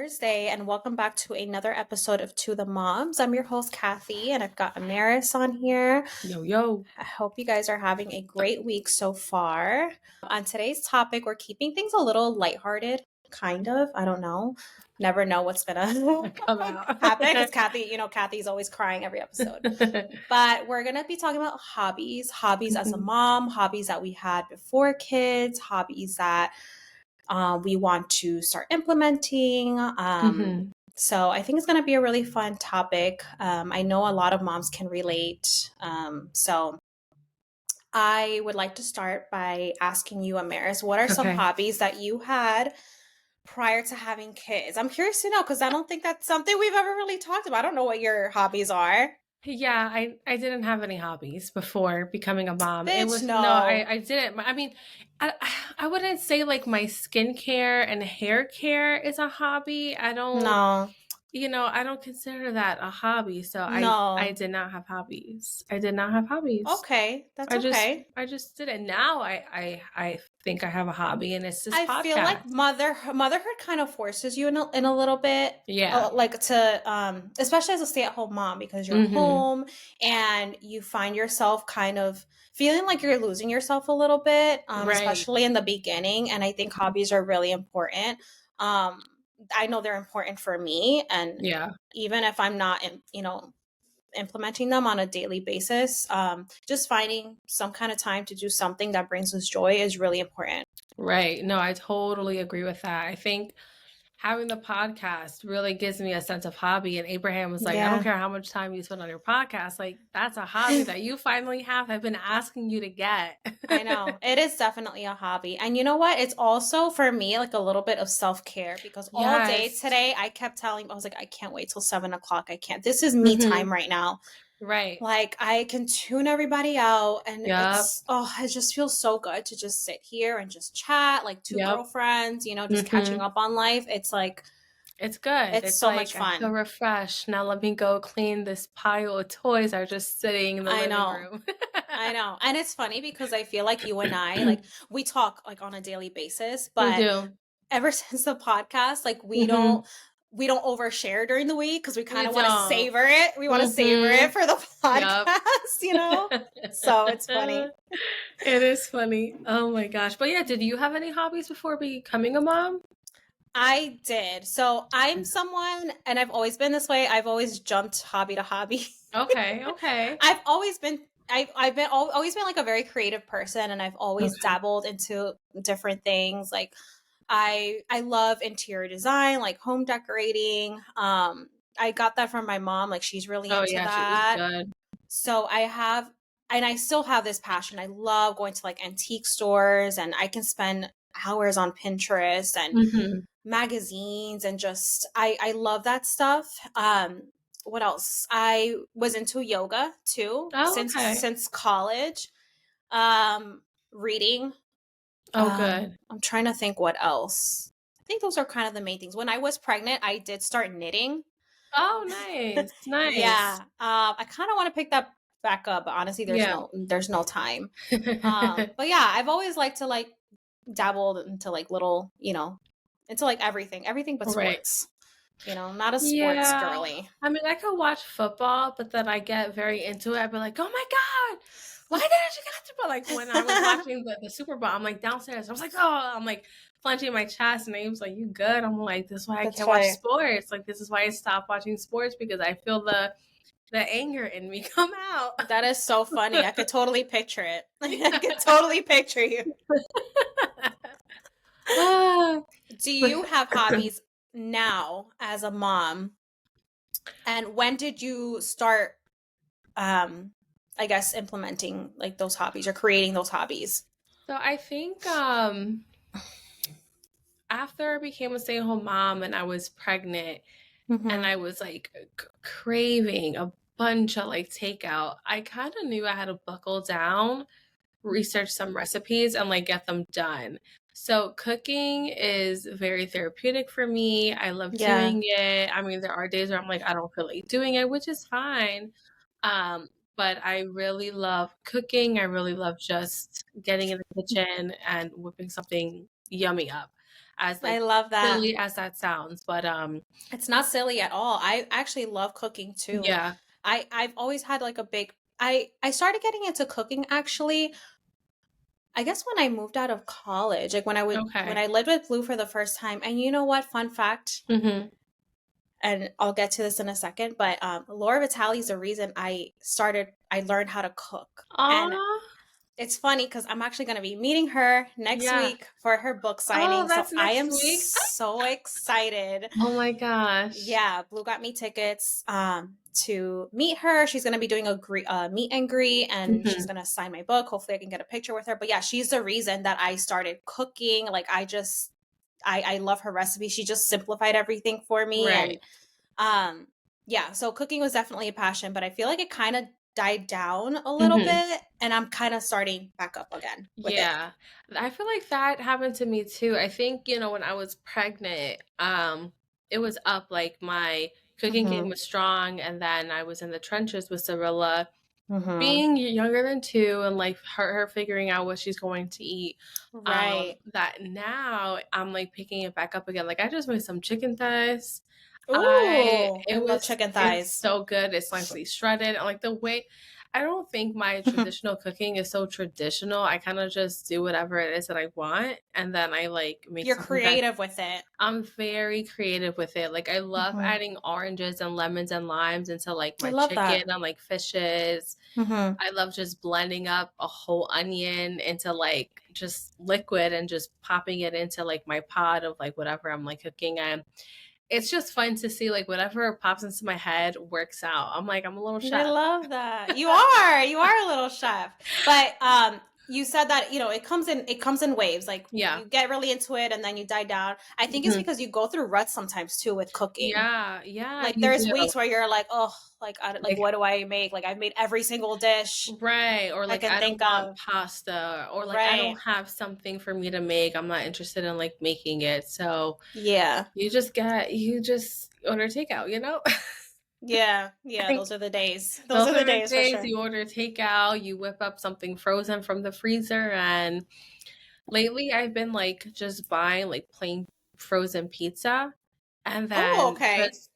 Thursday, and welcome back to another episode of To the Moms. I'm your host, Kathy, and I've got Amaris on here. Yo. I hope you guys are having a great week so far. On today's topic, we're keeping things a little lighthearted, kind of. I don't know. Never know what's gonna Come out. happen because Kathy's always crying every episode. But we're gonna be talking about hobbies as a mom, hobbies that we had before kids, hobbies that we want to start implementing. So I think it's going to be a really fun topic. I know a lot of moms can relate. So I would like to start by asking you, Amaris, what are some hobbies that you had prior to having kids? I'm curious to know because I don't think that's something we've ever really talked about. I don't know what your hobbies are. Yeah, I didn't have any hobbies before becoming a mom. Bitch, It was no. I didn't. I mean, I wouldn't say like my skincare and hair care is a hobby. I don't I don't consider that a hobby. So I did not have hobbies. Okay, that's okay. I just did it. Now I think I have a hobby, and it's this podcast. I feel like motherhood kind of forces you in a little bit. Yeah. Like to especially as a stay-at-home mom, because you're home and you find yourself kind of feeling like you're losing yourself a little bit, especially in the beginning. And I think hobbies are really important. I know they're important for me, and even if I'm not implementing them on a daily basis, just finding some kind of time to do something that brings us joy is really important. Right. No, I totally agree with that. I think having the podcast really gives me a sense of hobby. And Abraham was like, I don't care how much time you spend on your podcast. Like, that's a hobby that you finally have. I've been asking you to get. I know. It is definitely a hobby. And you know what? It's also, for me, like a little bit of self-care, because all day today, I kept I was like, I can't wait till 7:00. This is me time right now. Right. Like, I can tune everybody out, and it just feels so good to just sit here and just chat like two girlfriends, just catching up on life. It's like, it's good. It's so much fun. I feel refreshed. Now let me go clean this pile of toys that are just sitting in the living room. I know. And it's funny because I feel like you and I, like, we talk like on a daily basis, but ever since the podcast, like we don't overshare during the week because we kind of want to savor it. We want to savor it for the podcast, So it's funny. It is funny. Oh my gosh. But yeah, did you have any hobbies before becoming a mom? I did. So I'm someone, and I've always been this way. I've always jumped hobby to hobby. Okay. I've always been always been like a very creative person, and I've always dabbled into different things. Like I love interior design, like home decorating. I got that from my mom. Like, she's really into that. She was good. So I still have this passion. I love going to like antique stores, and I can spend hours on Pinterest and magazines, and just I love that stuff. What else? I was into yoga too since college. Reading. Good. I'm trying to think what else. I think those are kind of the main things. When I was pregnant, I did start knitting. Oh, nice. Yeah. I kind of want to pick that back up, but honestly, there's no time. But yeah, I've always liked to like dabble into like little, into like everything but sports. Not a sports girly. I mean, I could watch football, but then I get very into it. I'd be like, oh my God, why didn't you get to? But like when I was watching the Super Bowl, I'm like downstairs. I was like, I'm like clenching my chest, and he was like, you good? I'm like, this is why I can't watch sports. Like, this is why I stopped watching sports, because I feel the anger in me come out. That is so funny. I could totally picture it. I could totally picture you. Do you have hobbies now as a mom? And when did you start, I guess, implementing like those hobbies or creating those hobbies? So I think after I became a stay-at-home mom and I was pregnant and I was like craving a bunch of like takeout, I kind of knew I had to buckle down, research some recipes, and like get them done. So cooking is very therapeutic for me. I love doing it. I mean, there are days where I'm like, I don't feel like doing it, which is fine. But I really love cooking. I really love just getting in the kitchen and whipping something yummy up. as I like love that. silly as that sounds. But It's not silly at all. I actually love cooking too. yeah. I've always had like a big I started getting into cooking actually, I guess when I moved out of college, like when Okay. I lived with Blue for the first time. And you know what? Fun fact, Mhm. and I'll get to this in a second, but Laura Vitale is the reason I learned how to cook. And Aw. it's funny because I'm actually going to be meeting her next Yeah. week for her book Oh, signing. So that's I next am week. so excited. Oh my gosh. Yeah, Blue got me tickets to meet her. She's going to be doing a meet and greet, and she's Mhm. going to sign my book. Hopefully I can get a picture with her. But yeah, she's the reason that I started cooking. Like I love her recipe. She just simplified everything for me. Right. And yeah, so cooking was definitely a passion, but I feel like it kind of died down a little Mhm. bit, and I'm kind of starting back up again with it. Yeah. I feel like that happened to me too. I think, when I was pregnant, it was up, like my cooking game Mhm. was strong, and then I was in the trenches with Cirilla, Mhm. being younger than 2 and like her figuring out what she's going to eat. Right. That now I'm like picking it back up again. Like I just made some chicken thighs. Ooh, I love chicken It's thighs. so good. It's nicely shredded. And like the way, I don't think my traditional cooking is so traditional. I kind of just do whatever it is that I want, and then I like make You're something that creative with it. I'm very creative with it. Like I love Mhm. adding oranges and lemons and limes into like I my love chicken that. and like fishes. Mhm. I love just blending up a whole onion into like just liquid and just popping it into like my pot of like whatever I'm like cooking. And it's just fun to see like whatever pops into my head works out. I'm like, I'm a little I chef. love that. You are a little chef. But you said that, it comes in waves. Like Yeah. you get really into it and then you die down. I think it's Mhm. because you go through ruts sometimes too with cooking. Yeah. Yeah, Like you there's do. weeks where you're like, "Oh, like Like, what do I make? Like I've made every single dish right. Or I like, can I don't think want of." pasta, or like, I don't Right. have something for me to make. I'm not interested in like making it. So Yeah. you just order takeout? Yeah. I Yeah, think those are the days. Those those are are the the days for days sure. you order takeout, you whip up something frozen from the freezer. And lately I've been like just buying like plain frozen pizza, and Oh, then okay. just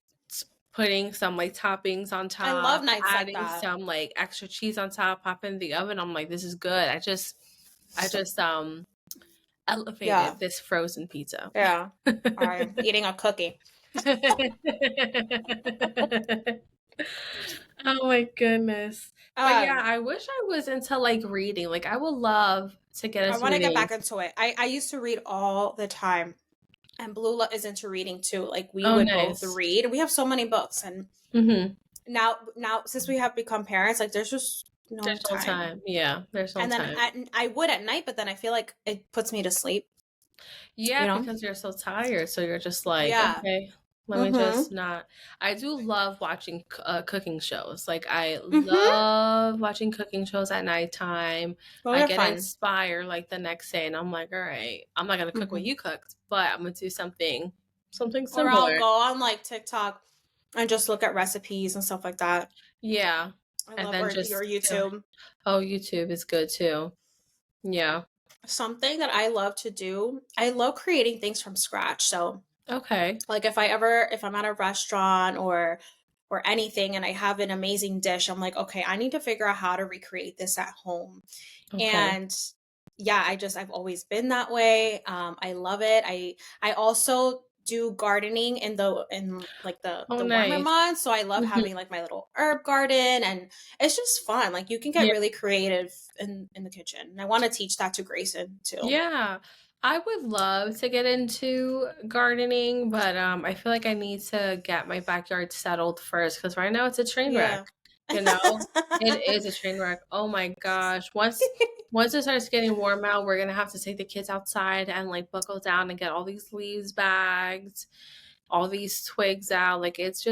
putting some like toppings on I love top, nights like adding that. some like extra cheese on top, pop in the oven. I'm like, this is good. I just Yeah. elevated this frozen pizza. Yeah. I'm eating a cookie. Oh my goodness. But yeah, Um I wish I was into like reading. Like I would love to get I into want to get reading. back into it. I used to read all the time, and is into reading too. Like we Oh, would both nice. read. We have so many books, and Mhm. now since we have become parents, like there's just no There's no time. time. Yeah, there's no And then time. I would at night, but then I feel like it puts me to sleep, Yeah, you know? because you're so tired, so you're just like, Yeah. "Okay, let me just Mhm. not." I do love watching cooking shows. Like, I Mhm. love watching cooking shows at nighttime. Those I are get fun. inspired, like, the next day, and I'm like, "Alright, I'm not gonna cook what Mhm. you cooked, but I'm gonna do something Or I'll similar." go on like TikTok and just look at recipes and stuff like that. Yeah, I and love then or your just YouTube. oh, YouTube is good too. Yeah. Something that I love to do, I love creating things from scratch. So, Okay. like if I'm at a restaurant or anything and I have an amazing dish, I'm like, okay, I need to figure out how to recreate this at home. Okay. And yeah, I've always been that way. I love it. I also do gardening in like Oh, the warmer nice. months, so I love Mhm. having like my little herb garden, and it's just fun. Like you can get Yeah. really creative in the kitchen. And I want to teach that to Grayson too. Yeah. I would love to get into gardening, but I feel like I need to get my backyard settled first, because right now it's a train wreck, Yeah. you know? It is a train wreck. Oh my gosh. Once it starts getting warm out, we're gonna have to take the kids outside and like buckle down and get all these leaves bagged, all these twigs out. Like it's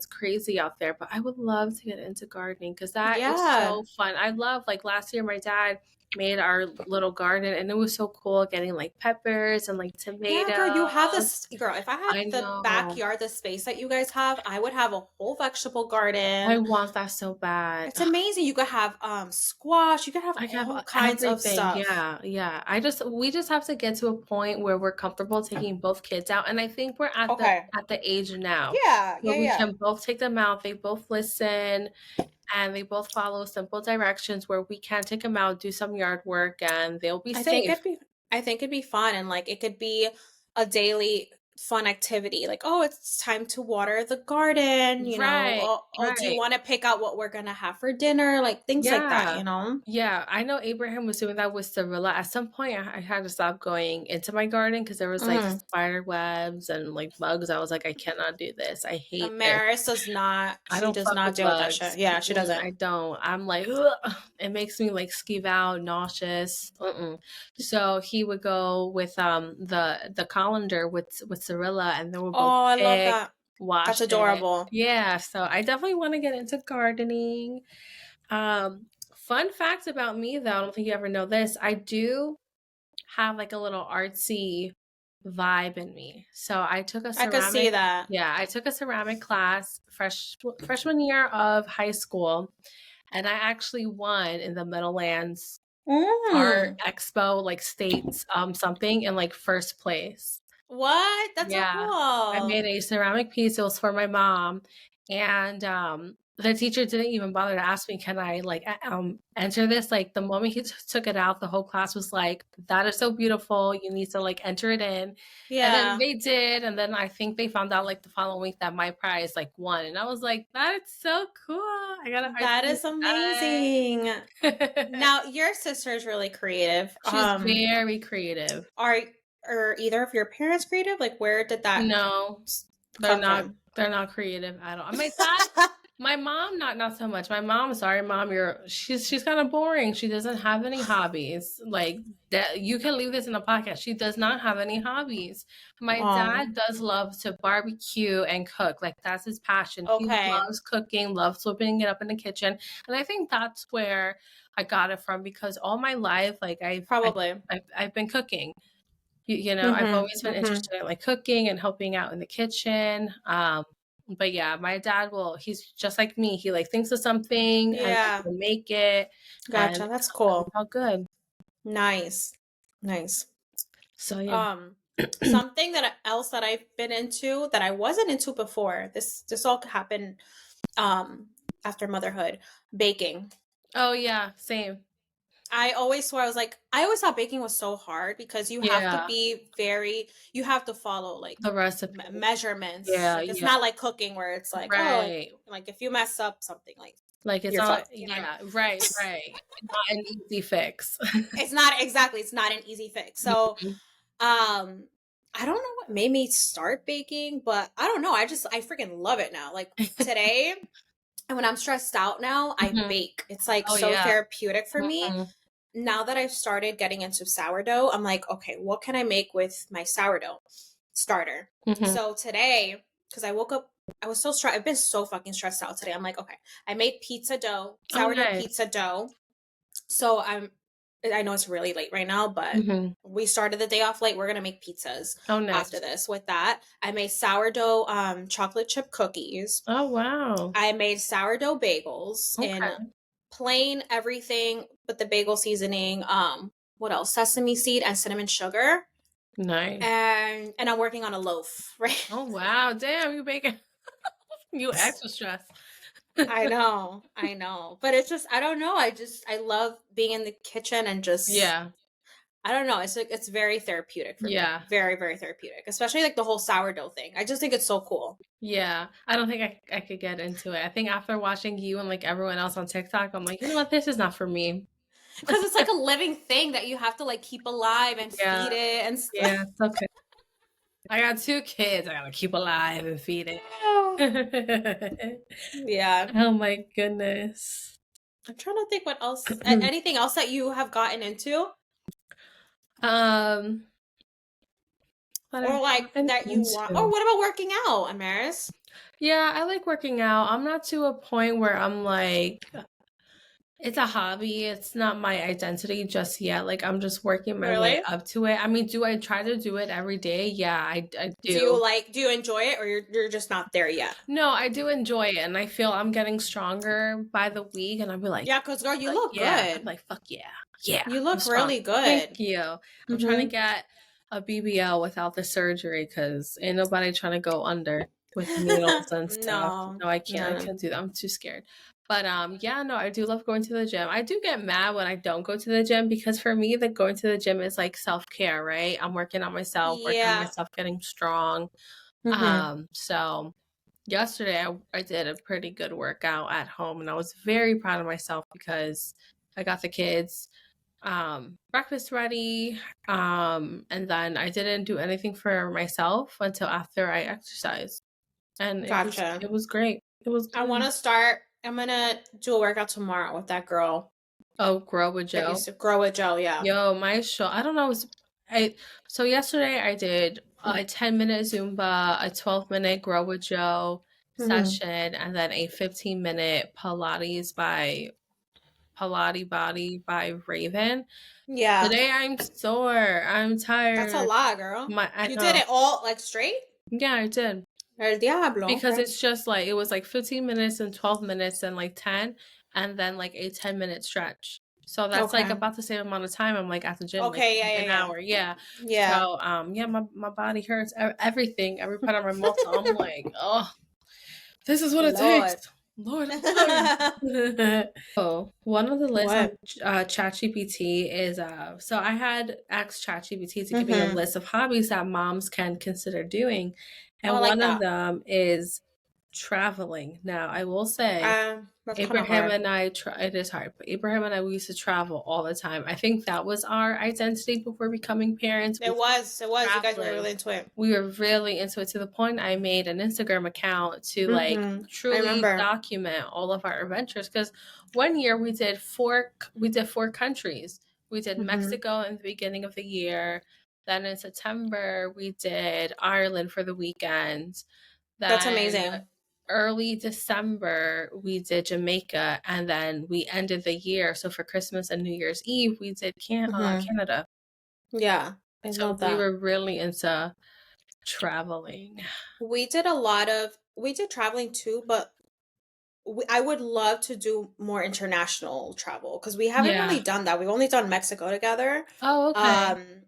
crazy out there. But I would love to get into gardening because that is Yeah. so fun. I love, like, last year my dad made our little garden, and it was so cool getting like peppers and like Yeah, girl, you have tomatoes. this, girl. If I had I the know. backyard, the space that you guys have, I would have a whole vegetable I garden. want that so bad. It's amazing. You could have squash. You could have I have all kinds of everything. stuff. Yeah, yeah. We just have to get to a point where we're comfortable taking both kids out, and I think we're Okay. at the age now Yeah, where yeah, we yeah. can both take them out. They both listen, and they both follow simple directions where we can take them out, do some yard work, and they'll be I think safe. it'd be I think it'd be fun, and like it could be a daily fun activity. Like, oh, it's time to water the garden, Right, oh, do you right. want to pick out what we're gonna have for dinner? Like things like that, Yeah. you know? Yeah, I know Abraham was doing that with Cirilla. At some point, I had to stop going into my garden because there was like Mm. spider webs and like bugs. I was like, I cannot do this. I hate this. Amaris I she don't does fuck not with deal with that bugs. shit. Yeah, she Mm-mm, doesn't. I don't. I'm like, ugh. It makes me like skeeve out, nauseous. Mm-mm. So he would go with the colander with Cirilla, and then we'll both Oh, I love pick, that. That's wash it. adorable. Yeah, so I definitely want to get into gardening. Um, Fun fact about me though, I don't think you ever know this. I do have like a little artsy vibe in me. So I took a I could see ceramic, that. yeah, I took a ceramic class freshman year of high school, and I actually won in the Meadowlands Art Mm. Expo, like states, something in like first place. What? That's so Yeah. I cool. made a ceramic piece, it was for my mom, and, the teacher didn't even bother to ask me, "Can I, like, enter this?" Like, the moment he took it out, the whole class was like, "That is so beautiful, you need to, like, enter it in." And then Yeah. they did, and then I think they found out, like, the following week that my prize, like, won, and I was like, "That is so cool, I got an That artsy is amazing. side." Now, your sister is really creative. She's very creative. Are either of your parents creative? Like, where did that No, come from? they're not creative at all. My mom, not so much. My mom, sorry, mom, she's kind of boring. She doesn't have any hobbies. Like that, you can leave this in a podcast. She does not have any hobbies. My Um, dad does love to barbecue and cook. Like that's his passion. He okay, loves cooking, loves whipping it up in the kitchen, and I think that's where I got it from because all my life, like probably. I've been cooking. You know, I've Mhm. always been Mhm. interested in like cooking and helping out in the kitchen. But yeah, my dad he's just like me. He like thinks of something and then Yeah. he'll make it and Gotcha. That's it's cool. all good. Nice. Nice. So yeah. Um, something that else that I've been into that I wasn't into before. This all happened after motherhood. Baking. Oh yeah, same. I always swore I was like I always thought baking was so hard because you have to Yeah, be very you have to follow like the recipe. measurements. Yeah, Like it's yeah. not like cooking where it's like oh Right. like if you mess up something like Like it's you're all fucked, you know. yeah, right, right. Not an easy fix. It's not exactly it's not an easy fix. So Mhm. I don't know what made me start baking, but I don't know. I freaking love it now. Like today and when I'm stressed out now, I Mhm. bake. It's like Oh so yeah. therapeutic for me. Mhm. Now that I've started getting into sourdough, I'm like, okay, what can I make with my sourdough starter? Mhm. So today, because I woke up, I was so stressed. I've been so fucking stressed out today. I'm like, okay, I made pizza dough, Oh sourdough nice. pizza dough. So I know it's really late right now, but Mhm. we started the day off late. We're gonna make pizzas Oh after nice. this. With that, I made sourdough chocolate chip cookies. Oh wow. I made sourdough bagels in Okay. plain everything but the bagel seasoning. What else? Sesame seed and cinnamon sugar. Nice. And I'm working on a loaf, right? Oh wow, damn, you baking you extra stress. I know. But it's just I don't know. I love being in the kitchen and just Yeah, I don't know. It's like it's very therapeutic for me. yeah, Very, very therapeutic. Especially like the whole sourdough thing. I just think it's so cool. yeah. I don't think I could get into it. I think after watching you and like everyone else on TikTok, I'm like, you know what, this is not for me. Because it's like a living thing that you have to like keep alive and Yeah, feed it and stuff. yeah, it's okay. I got two kids I gotta keep alive and feed it. Yeah. Oh my goodness. I'm trying to think what else anything else that you have gotten into? um, that Or I've like gotten that you want or into. what about working out, Amaris? Yeah, I like working out. I'm not to a point where I'm like It's a hobby. It's not my identity just yet. Like, I'm just working my way Really? up to it. I mean, do I try to do it every day? Yeah, I do. Do you enjoy it, or you're just not there yet? No, I do enjoy it, and I feel I'm getting stronger by the week, and I'll be Yeah, because girl, you like, look yeah. I'm good. like, fuck yeah. Yeah, You I'm look strong. really Thank good. you. I'm trying to Mm-hmm. get a BBL without the surgery because ain't nobody trying to go under with needles and stuff. No, No, I can't. I no. can't do that. I'm too scared. But yeah, no, I do love going to the gym. I do get mad when I don't go to the gym because for me, the going to the gym is like self-care, right? I'm working on myself, working on Yeah. myself, getting strong. Mm-hmm. So yesterday I did a pretty good workout at home and I was very proud of myself because I got the kids breakfast ready, and then I didn't do anything for myself until after I exercised, and Gotcha. it was great. It was I want good. to start. I'm gonna do a workout tomorrow with that girl Oh, grow with that Joe. used to grow with Joe. Yeah. Yo, my show. I don't know. I so yesterday I did a 10-minute Zumba, a 12-minute Grow with Joe Mm-hmm. session, and then a 15-minute Pilates Body by Raven. Yeah. Today I'm sore. I'm That's a tired. lot, girl. I You did know. it all like straight? Yeah, I did. El diablo. Because Okay. it's just like it was like 15 minutes and 12 minutes and like 10 and then like a 10-minute stretch. So that's like Okay. about the same amount of time I'm like at the gym, like Okay. Yeah. an Yeah. hour. Yeah. Yeah. So yeah, my body hurts. Everything, every part of my muscle. I'm like, oh, this is what Yeah. it takes. Lord. Lord, I'm tired. Oh, one of the lists on What? ChatGPT is so I had asked ChatGPT to give me a Mm-hmm. list of hobbies that moms can consider doing, Oh, and I like one of that. them is traveling. Now, I will say That's kind of Abraham hard. and I it is hard, but Abraham and I we used to travel all the time. I think that was our identity before becoming parents. We It was. It was. You guys were traveling. really into it. We were really into it to the point I made an Instagram account to like Mm-hmm. I truly remember. document all of our adventures because one year we did four countries. We did Mm-hmm. Mexico in the beginning of the year. Then in September we did Ireland for the weekend. That's Then amazing. early December we did Jamaica and then we ended the year. So for Christmas and New Year's Eve we did Mm-hmm. Canada. Yeah, I So love we that. were really into traveling. We did traveling too, but I would love to do more international travel because we haven't Yeah. really done that. We've only done Mexico together, Oh, okay. um,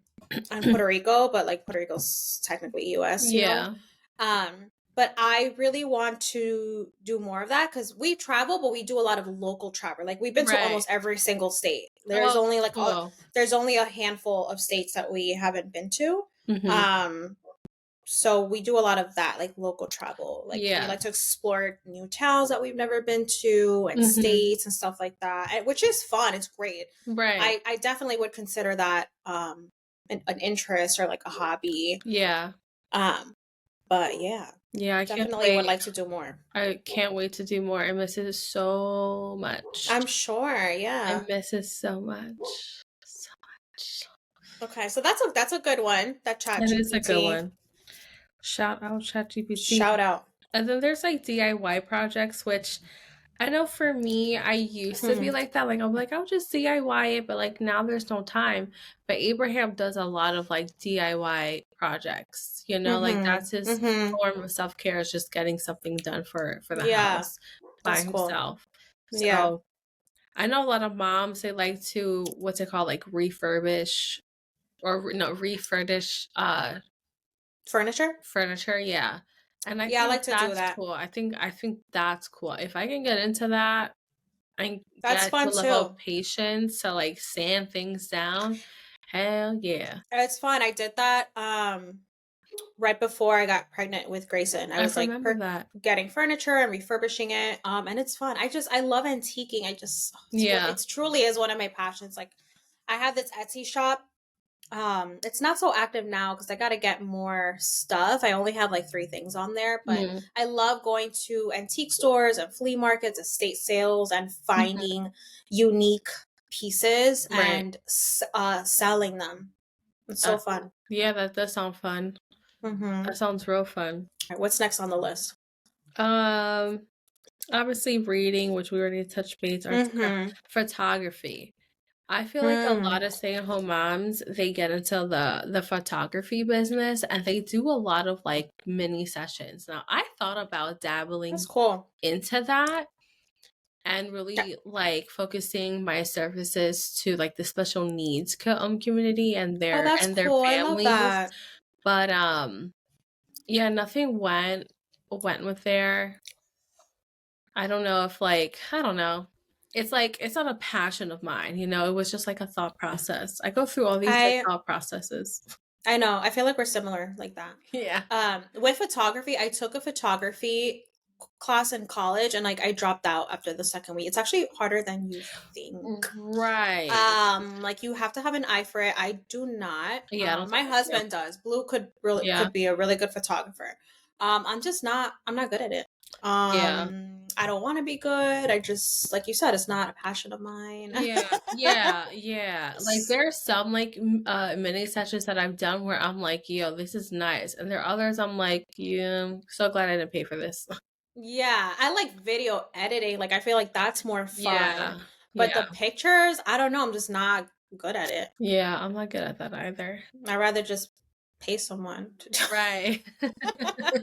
and Puerto Rico, but like Puerto Rico's technically US, you know. Yeah. But I really want to do more of that because we travel, but we do a lot of local travel. Like we've been to Right. almost every single state. There's Oh, only cool. there's only a handful of states that we haven't been to. Mhm. Um, so we do a lot of that, like local travel. Like we Yeah. like to explore new towns that we've never been to and Mhm. states and stuff like that, which is fun. It's great. Right. I definitely would consider that an interest or like a hobby. Yeah. Um, but yeah, Yeah, I can't definitely would wait. like to do more. I can't wait to do more. I miss it so much. I'm sure. I Yeah. miss it so much. So much. Okay, so that's a good one. That Chat It is a good GPT. one. Shout out ChatGPT. Shout out. And then there's like DIY projects, which I know for me, I used to be Hmm. like that. Like, I'm like, I'll just DIY it, but like now there's no time. But Abraham does a lot of like DIY projects, like Hmm. that's his Hmm. form of self care is just getting something done for the Yeah, house by that's cool. himself. Yeah. So I know a lot of moms, they like to, what's it called, like refurbish or no, refurnish Furniture? furniture. Yeah. And I Yeah, I think like to do that's that. cool. I think that's cool. If I can get into that, and That's get to fun a level of too. patience to like sand things down. Hell yeah. It's fun. I did that right before I got pregnant with Grayson. I I was like remember that. getting furniture and refurbishing it. And it's fun. I love antiquing. Yeah. It's truly is one of my passions. Like I have this Etsy shop. It's not so active now because I got to get more stuff. I only have like 3 things on there, but Mm. I love going to antique stores and flea markets, estate sales, and Mhm. finding unique pieces Right. and selling them. It's so fun. Yeah, that does sound fun. Mm-hmm. That sounds real fun. All right, what's next on the list? Um, Obviously, reading, which we already touched base, or photography. I feel like a lot of stay-at-home moms, they get into the photography business and they do a lot of like mini sessions. Now, I thought about That's dabbling cool. into that and really like focusing my services to like the special needs community and Oh, that's their cool. I love families. that. But yeah, nothing went with there. I don't know if like, I don't know. It's like it's not a passion of mine, you know. It was just like a thought process. I go through all these like I thought processes. I know. I feel like we're similar like that. Yeah. With photography, I took a photography class in college and like I dropped out after the second week. It's actually harder than you think. Right. Like you have to have an eye for it. I do not. Yeah, I don't My think I do. husband does. Blue Yeah. could be a really good photographer. I'm not good at it. Yeah. I don't want to be good. I just, like you said, it's not a passion of mine. Yeah. Like there are some like mini sessions that I've done where I'm like, yo, this is nice. And there are others I'm like, yeah, I'm so glad I didn't pay for this. Yeah, I like video editing. Like I feel like that's more fun. Yeah. But the Yeah. pictures, I don't know, I'm just not good at it. Yeah, I'm not good at that either. I'd rather just pay someone to do Right.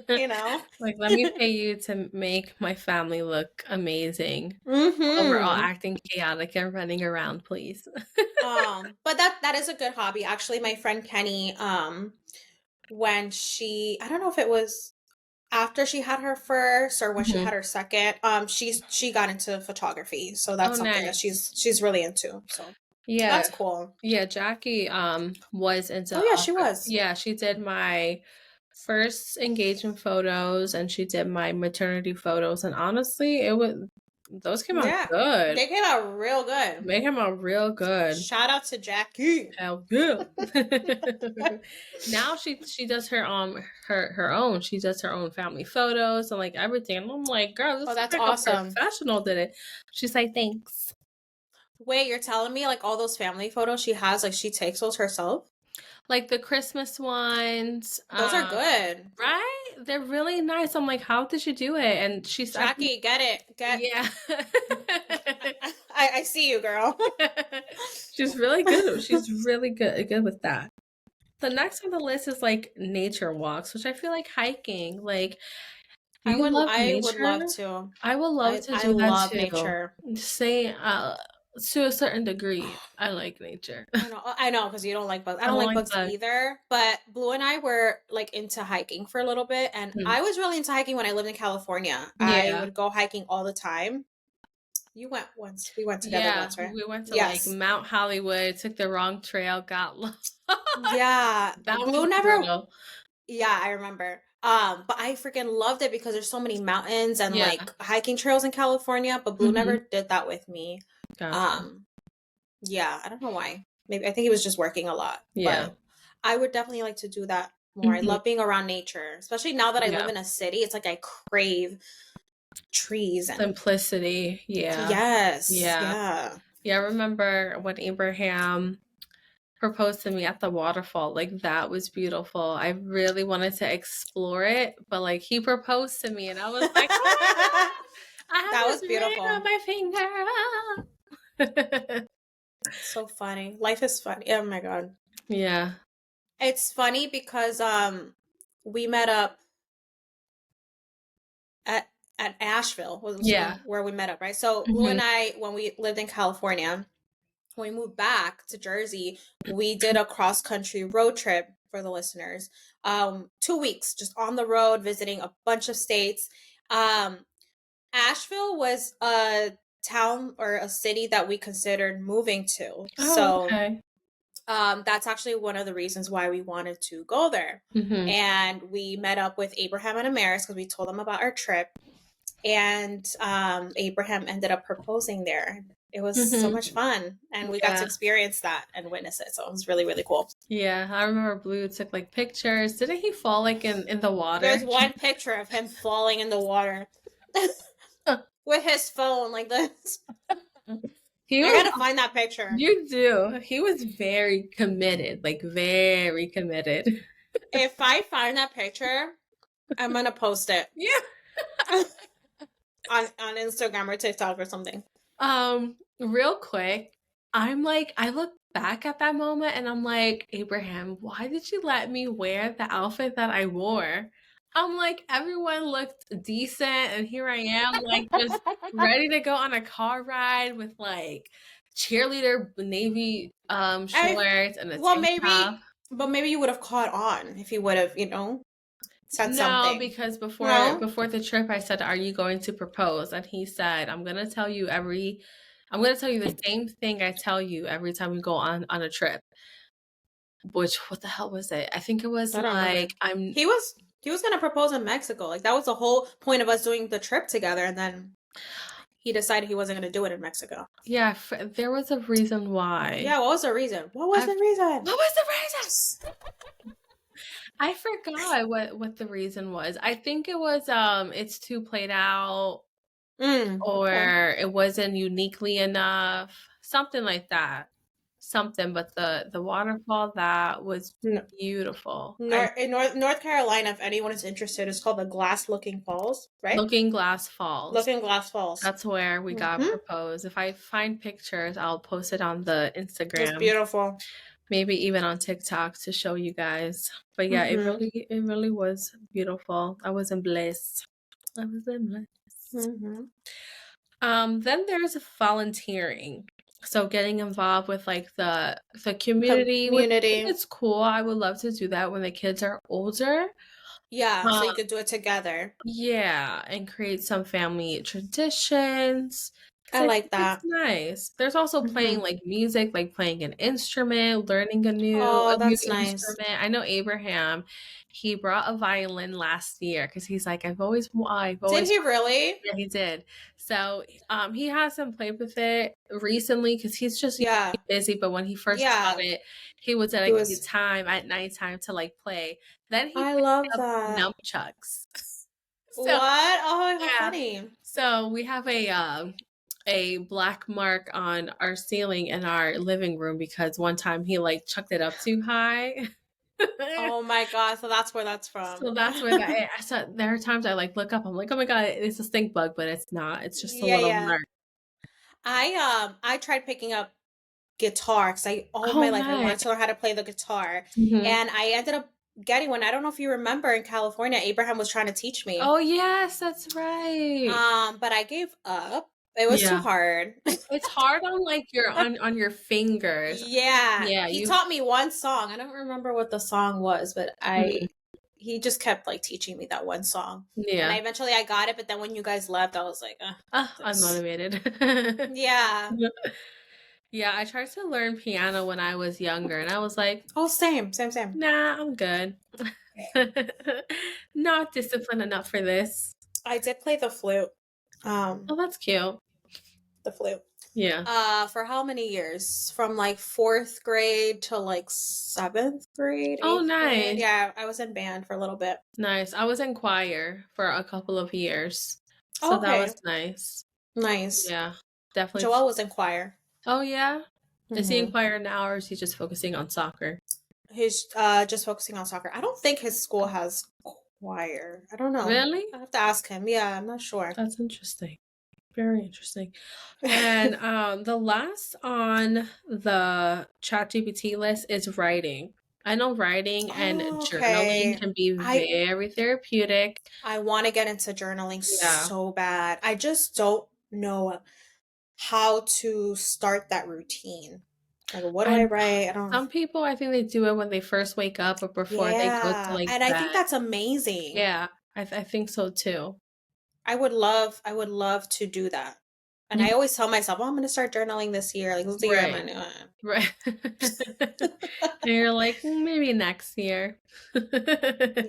you know? Like, let me pay you to make my family look amazing while we're all Mm-hmm. acting chaotic and running around, please. But that is a good hobby. Actually, my friend Kenny, when I don't know if it was after she had her first or when she Mhm. had her second, she got into photography. So Oh, that's something that nice. she's really into. So Yeah. that's cool. Yeah, Jackie was into Oh yeah, she was. yeah, she did my first engagement photos and she did my maternity photos, and honestly, it was those came out Yeah. good. They came out real good. They came out real good. Shout out to Jackie. Hell yeah. Now she does her own. She does her own family photos and like everything. And I'm like, girl, this Oh, is that's like a awesome. professional did it. She's like, thanks. Wait, you're telling me like all those family photos she has, like she takes those herself? Like the Christmas ones, Those are good. right? They're really nice. I'm like, how did you do it? And she's, I think, Jackie, get it. yeah. I see you, girl. She's really good. She's really good with that. The next on the list is like nature walks, which I feel like hiking. Like, you love I would nature? love to. I would love to I do that love too. nature. Say, to a certain degree, I like nature. I know, because you don't like bugs. I I don't don't like like bugs bugs. either. But Blue and I were like into hiking for a little bit, and Hmm. I was really into hiking when I lived in California. I Yeah. would go hiking all the time. You went once. We went together Yeah, once, right? we went to like Yes. Mount Hollywood, took the wrong trail, got lost. Yeah. That was Blue never. brutal. Yeah, I remember. But I freaking loved it because there's so many mountains and Yeah. like hiking trails in California. But Blue never did that with me. Gotcha. Um, yeah, I don't know why. Maybe I think he was just working a lot. Yeah. But I would definitely like to do that more. I Mhm. love being around nature, especially now that I live Yeah. in a city. It's like I crave trees and Simplicity. Yeah. yes, Yeah. yeah. Yeah, I remember when Abraham proposed to me at the waterfall. Like that was beautiful. I really wanted to explore it, but like he proposed to me and I was like, "Ah, I have That this was ring on beautiful. my finger." So funny. Life is funny. Oh my god. Yeah. It's funny because we met up at Asheville was Yeah. where we met up, right? So Blue Mhm. and I, when we lived in California, when we moved back to Jersey, we did a cross country road trip for the listeners. 2 weeks just on the road, visiting a bunch of states. Um, Asheville was a town or a city that we considered moving to. Oh, So okay. that's actually one of the reasons why we wanted to go there. Mhm. And we met up with Abraham and Amaris because we told them about our trip. And Abraham ended up proposing there. It was so Mhm. much fun. And we got to Yeah. experience that and witness it. So it was really, really cool. Yeah, I remember Blue took like pictures. Didn't he fall like in the water? There's one picture of him falling in the water with his phone like this. He I was, gotta find that picture. you do. He was very committed, like very committed. If I find that picture, I'm gonna post it. Yeah. on Instagram or TikTok or something. Real quick, I look back at that moment and I'm like, Abraham, why did you let me wear the outfit that I wore? I'm like, everyone looked decent, and here I am, like, just ready to go on a car ride with like cheerleader navy I shorts and a well tank top. maybe, but maybe you would have caught on if you would have, said No, something. because No, before the trip, I said, "Are you going to propose?" And he said, I'm gonna tell you the same thing I tell you every time we go on a trip." Which, what the hell was it? I think it was I don't remember. like, I'm He was gonna propose in Mexico. Like that was the whole point of us doing the trip together, and then he decided he wasn't gonna do it in Mexico. yeah. There was a reason why. Yeah, what was the reason? What was I the reason? What was the reason? I forgot what the reason was. I think it was it's too played out, Okay. or it wasn't uniquely enough, something like that. Something, but the waterfall, that was No, beautiful. North Carolina, if anyone is interested, is called the Glass Looking Falls, right? Looking Glass Falls. Looking Glass Falls. That's where we got Mm-hmm. proposed. If I find pictures, I'll post it on the It's Instagram, beautiful. maybe even on TikTok to show you guys. But yeah, Mm-hmm. it really was beautiful. I was in bliss. I was in bliss. Mm-hmm. Then there's volunteering. So getting involved with like the community, which I think Community. it's cool. I would love to do that when the kids are older. Yeah, so Um, you could do it together. yeah, and create some family traditions. I So I like think it's that. nice. There's also playing Mm-hmm. like music, like playing an instrument, learning Oh, a new that's nice. instrument. I know Abraham, he brought a violin last year because he's like, I've Did always he really? yeah, he did. So, he hasn't played with it recently because he's just Yeah. busy. But when he first got Yeah. it, he would He dedicate was. time at nighttime to like play. Then he I picked love up that. nunchucks. So What? Oh, how yeah, funny. so we have a black mark on our ceiling in our living room because one time he like chucked it up too high. Oh my God. So that's where that's from. So that's where I saw. There are times I like look up. I'm like, oh my god, it's a stink bug, but it's not. It's just a Yeah, little yeah. mark. I tried picking up guitar because I all Oh, my life I nice. wanted to learn how to play the guitar, Mhm. and I ended up getting one. I don't know if you remember in California, Abraham was trying to teach me. Oh yes, that's right. But I gave up. It was too Yeah, hard. it's hard on like your on your fingers. Yeah, Yeah, he you. taught me one song. I don't remember what the song was, but Mhm. he just kept like teaching me that one song. And Yeah. I got it, but then when you guys left, I was like, this. Unmotivated. Yeah. Yeah, I tried to learn piano when I was younger, and I was like, Oh, same. nah, I'm good. Not disciplined enough for this. I did play the flute. Oh, that's cute. The flute. Yeah. For how many years? From like fourth grade to like seventh grade, Oh, eighth grade. nice. Yeah, I was in band for a little bit. Nice. I was in choir for a couple of years. So that was Okay, nice. nice. Yeah, definitely. Joel was in choir. Oh, yeah? Is he in Hmm. choir now, or is he just focusing on soccer? He's just focusing on soccer. I don't think his school has choir. I don't know. Really? I have to ask him. Yeah, I'm not sure. That's interesting. Very interesting. And the last on the ChatGPT list is writing. I know writing and Oh, journaling okay. can be I very therapeutic. I want to get into journaling Yeah. so bad. I just don't know how to start that routine. Like, what do I And write? I don't. some people, I think they do it when they first wake up or before they go to Yeah, like and I think bed. that's amazing. Yeah, I think so too. I would love to do that. And You I always tell myself, "Oh, I'm gonna start journaling this year. Like, this is the year I'm right, gonna right. And do you're like, maybe next year."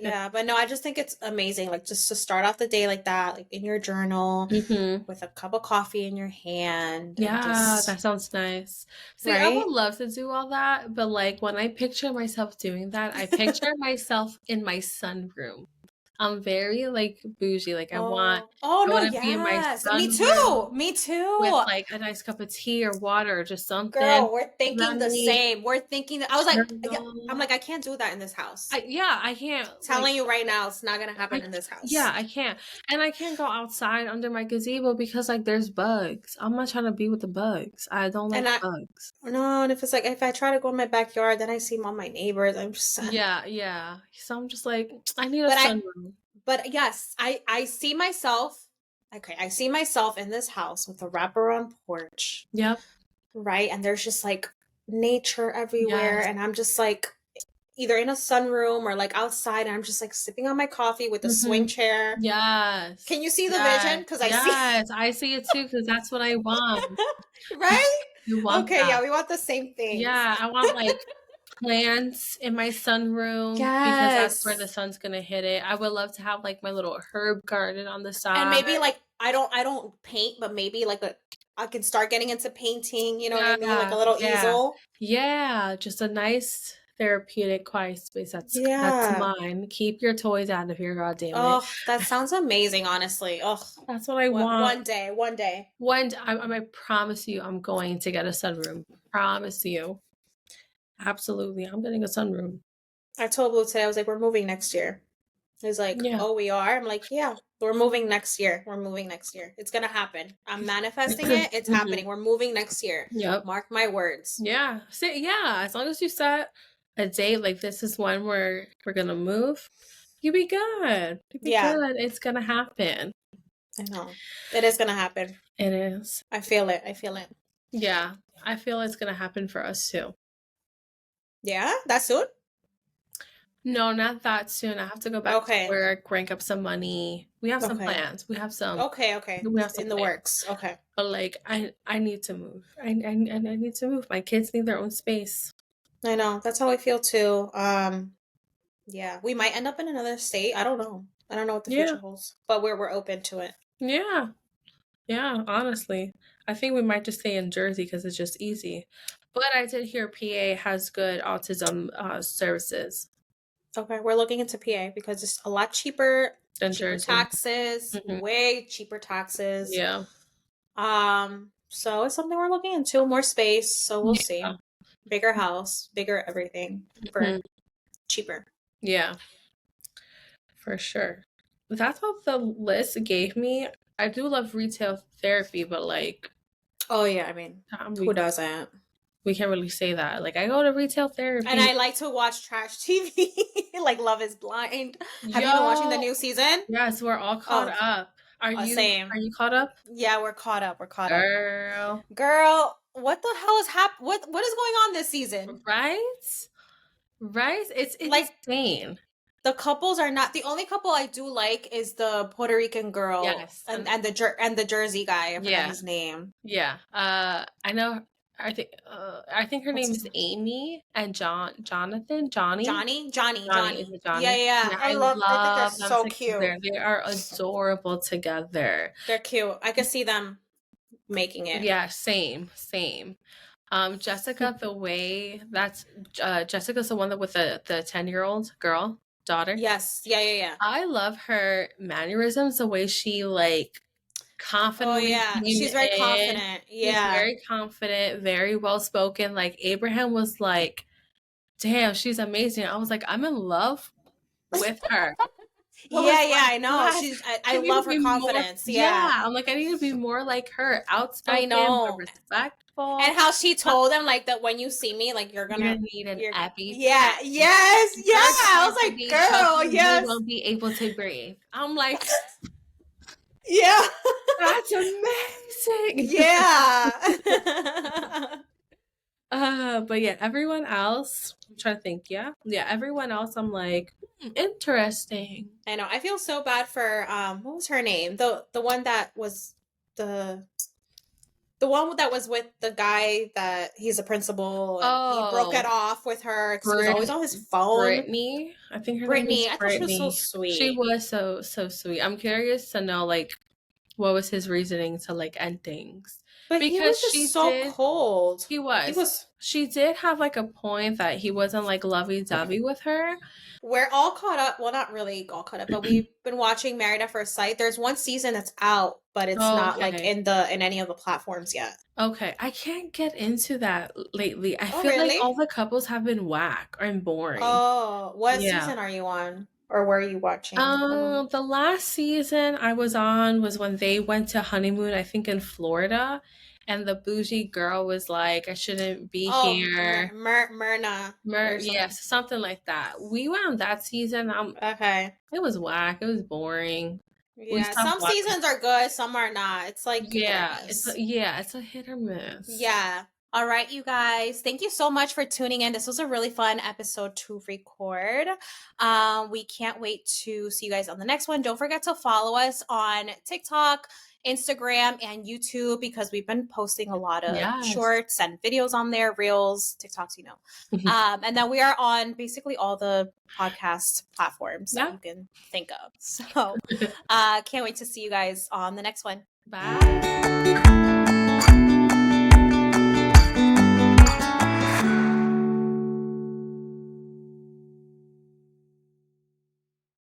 Yeah, but no, I just think it's amazing. Like, just to start off the day like that, like in your journal Hmm. with a cup of coffee in your hand, and Yeah, just that sounds nice. See, I would right. love to do all that, but like when I picture myself doing that, I picture myself in my sunroom. I'm very like bougie. Like I want no, to be in my yes. Me too. sunroom Me with too. like a nice cup of tea or water or just something. Girl, we're thinking the Sunny. same. We're thinking I was like, yeah, I'm Girl. like, I can't do that in this house. I can't like Telling you right now, it's not gonna happen in this house. I can't. And I can't go outside under my gazebo because like there's bugs. I'm not trying to be with the bugs. I don't like And bugs. no, and if it's like if I try to go in my backyard, then I see all my neighbors. I'm just Yeah. So I'm just like, I need a but sunroom. but yes, I see myself. Okay, I see myself in this house with a wraparound porch. Yep. Right, and there's just like nature everywhere, Yes. and I'm just like either in a sunroom or like outside, and I'm just like sipping on my coffee with a swing chair. Yes. Can you see the vision? Because I see. Yes, I see it too because that's what I want. Right? You want Okay, that. yeah, we want the same things. Yeah, I want like plants in my sunroom because that's where the sun's gonna hit it. I would love to have like my little herb garden on the side. And maybe like I don't paint, but maybe like I can start getting into painting, you know what I mean? Like a little easel. Yeah, just a nice therapeutic quiet space. That's mine. Keep your toys out of here, goddamn it. Oh, that sounds amazing, honestly. Oh, that's what I want. One day. I promise you I'm going to get a sunroom. Promise you. Absolutely. I'm getting a sunroom. I told Blue today, I was like, we're moving next year. He's like, oh, we are? I'm like, yeah, we're moving next year. We're moving next year. It's going to happen. I'm manifesting it. It's happening. We're moving next year. Yep. Mark my words. Yeah. As long as you set a date, like this is when we're going to move, you'll be good. Good. It's going to happen. I know. It is going to happen. It is. I feel it. Yeah. I feel it's going to happen for us too. Yeah? That soon? No, not that soon. I have to go back to work, rank up some money. We have some plans. We have some. Okay. We have some in the works. Okay. But like, I need to move. I need to move. My kids need their own space. I know. That's how I feel too. Yeah, we might end up in another state. I don't know. I don't know what the future holds, but we're open to it. Yeah. Honestly, I think we might just stay in Jersey because it's just easy. But I did hear PA has good autism services. Okay, we're looking into PA because it's a lot cheaper than Jersey. Taxes, way cheaper taxes. Yeah. So it's something we're looking into. More space, so we'll see. Bigger house, bigger everything for cheaper. Yeah, for sure. That's what the list gave me. I do love retail therapy, but like, oh yeah, I mean, who doesn't? We can't really say that. Like, I go to retail therapy. And I like to watch trash TV, like Love is Blind. Have you been watching the new season? Yes, we're all caught up. Are you caught up? Yeah, we're caught up. Girl, what the hell is happening? What is going on this season? Right? It's like insane. The couples are not the only couple I do like is the Puerto Rican girl, and the Jersey guy. I forgot his name. Yeah, I know. I think her name is Amy and Johnny. Is it Johnny? Yeah. I think they're so cute. They are adorable together. They're cute. I could see them making it. Yeah, same. Jessica, the way that's Jessica's the one that with the 10-year-old daughter. Yes. Yeah. I love her mannerisms, the way she like confidently. Oh yeah, she's very confident. Yeah, she's very confident, very well spoken. Like Abraham was like, "Damn, she's amazing." I was like, "I'm in love with her." I know. She's. I love her confidence. More, I'm like, I need to be more like her, outspoken, I know, more respectful. And how she told him like that when you see me, like you're gonna need an epi. Yeah. Yes. Yeah. I was like, girl. Yes. You won't be able to breathe. I'm like. Yeah. That's amazing. Yeah. But yeah, everyone else, I'm trying to think, everyone else I'm like, interesting. I know. I feel so bad for what was her name? The one that was the one that was with the guy that he's a principal and he broke it off with her because he was always on his phone. Brittany. I think her name is Brittany. I thought she was so sweet. She was so sweet. I'm curious to know like what was his reasoning to like end things. But he was Because just so cold. He was. She did have like a point that he wasn't like lovey-dovey with her. We're all caught up. Well, not really all caught up, but we've been watching Married at First Sight. There's one season that's out, but it's not like in any of the platforms yet. Okay, I can't get into that lately. I feel really? like all the couples have been whack and boring. Oh, what season are you on? Or were you watching? The last season I was on was when they went to honeymoon, I think in Florida, and the bougie girl was like, "I shouldn't be here." Myrna. Yes, something like that. We went on that season. Okay. It was whack. It was boring. Yeah, some seasons are good, some are not. It's like it's a hit or miss. Yeah. All right, you guys. Thank you so much for tuning in. This was a really fun episode to record. We can't wait to see you guys on the next one. Don't forget to follow us on TikTok, Instagram, and YouTube because we've been posting a lot of shorts and videos on there, reels, TikToks, you know. And then we are on basically all the podcast platforms that you can think of. So can't wait to see you guys on the next one. Bye.